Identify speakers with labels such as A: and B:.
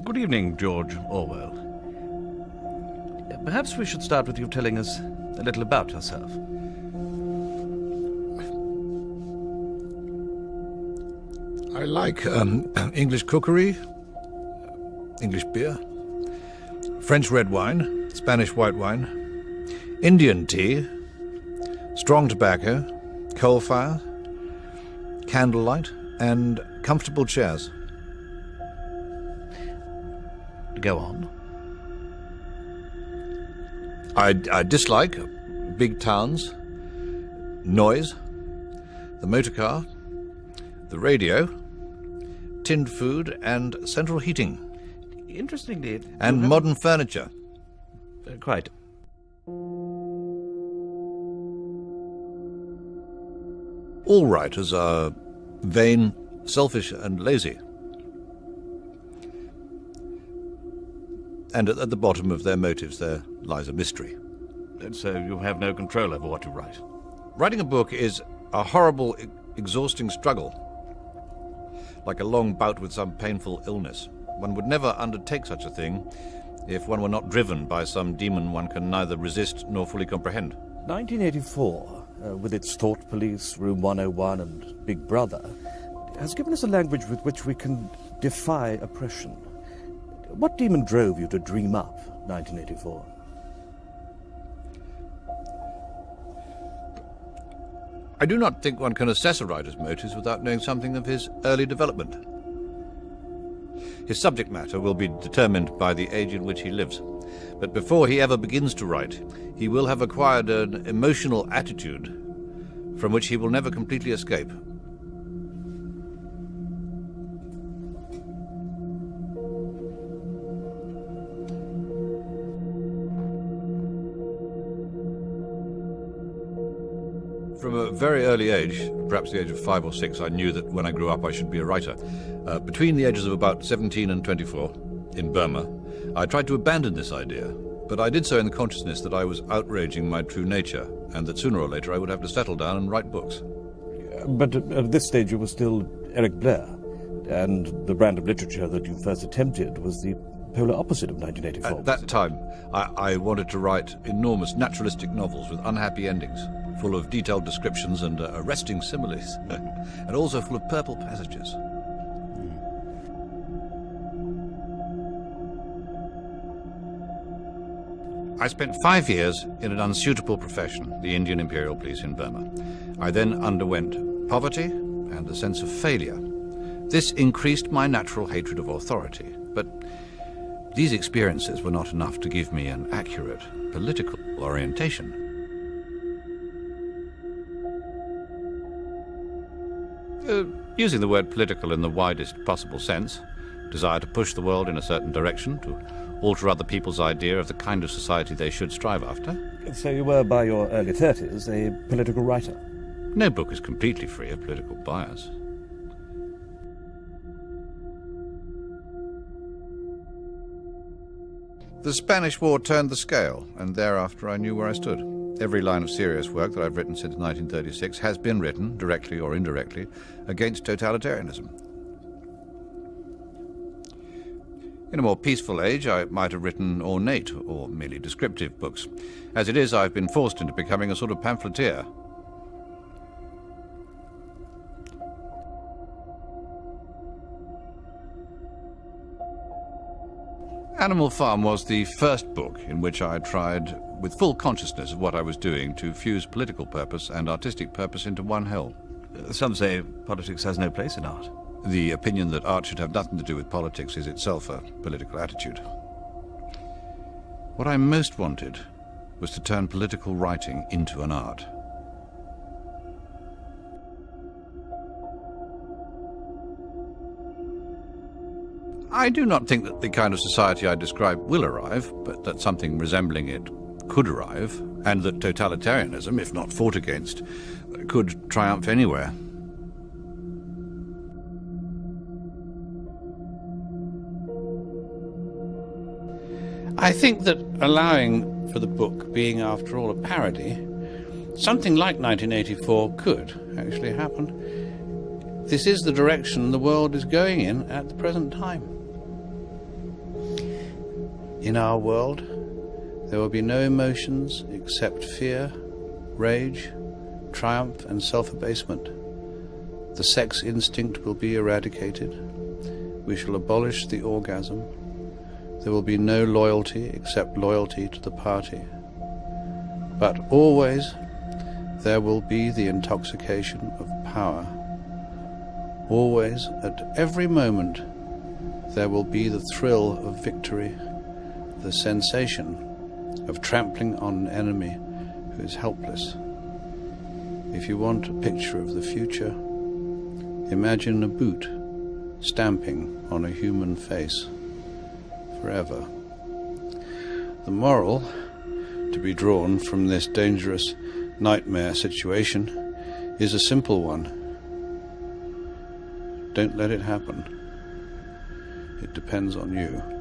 A: Good evening, George Orwell. Perhaps we should start with you telling us a little about yourself.
B: I like English cookery, English beer, French red wine, Spanish white wine, Indian tea, strong tobacco, coal fire, candlelight, and comfortable chairs.
A: Go on.
B: I dislike big towns, noise, the motor car, the radio, tinned food, and central heating.
A: Interestingly...
B: And modern furniture.
A: Quite.
B: All writers are vain, selfish, and lazy. And at the bottom of their motives there lies a mystery.
A: And so you have no control over what you write?
B: Writing a book is a horrible, exhausting struggle. Like a long bout with some painful illness. One would never undertake such a thing if one were not driven by some demon one can neither resist nor fully comprehend.
C: 1984, with its thought police, Room 101 and Big Brother, has given us a language with which we can defy oppression. What demon drove you to dream up 1984?
B: I do not think one can assess a writer's motives without knowing something of his early development. His subject matter will be determined by the age in which he lives. But before he ever begins to write, he will have acquired an emotional attitude from which he will never completely escape. From a very early age, perhaps the age of 5 or 6, I knew that when I grew up I should be a writer. Between the ages of about 17 and 24, in Burma, I tried to abandon this idea, but I did so in the consciousness that I was outraging my true nature, and that sooner or later I would have to settle down and write books.
C: But at this stage you were still Eric Blair, and the brand of literature that you first attempted was the polar opposite of 1984.
B: At that time, I wanted to write enormous naturalistic novels with unhappy endings, full of detailed descriptions and arresting similes, and also full of purple passages. I spent 5 years in an unsuitable profession, the Indian Imperial Police in Burma. I then underwent poverty and a sense of failure. This increased my natural hatred of authority, but these experiences were not enough to give me an accurate political orientation. Using the word political in the widest possible sense, desire to push the world in a certain direction, to alter other people's idea of the kind of society they should strive after.
C: So you were, by your early 30s, a political writer?
B: No book is completely free of political bias. The Spanish War turned the scale, and thereafter I knew where I stood. Every line of serious work that I've written since 1936 has been written, directly or indirectly, against totalitarianism. In a more peaceful age, I might have written ornate or merely descriptive books. As it is, I've been forced into becoming a sort of pamphleteer. Animal Farm was the first book in which I tried, with full consciousness of what I was doing, to fuse political purpose and artistic purpose into one whole.
A: Some say politics has no place in art.
B: The opinion that art should have nothing to do with politics is itself a political attitude. What I most wanted was to turn political writing into an art. I do not think that the kind of society I describe will arrive, but that something resembling it could arrive, and that totalitarianism, if not fought against, could triumph anywhere. I think that allowing for the book being, after all, a parody, something like 1984 could actually happen. This is the direction the world is going in at the present time. In our world, there will be no emotions except fear, rage, triumph, and self-abasement. The sex instinct will be eradicated. We shall abolish the orgasm. There will be no loyalty except loyalty to the party. But always there will be the intoxication of power. Always, at every moment, there will be the thrill of victory, the sensation of trampling on an enemy who is helpless. If you want a picture of the future, imagine a boot stamping on a human face forever. The moral to be drawn from this dangerous nightmare situation is a simple one. Don't let it happen. It depends on you.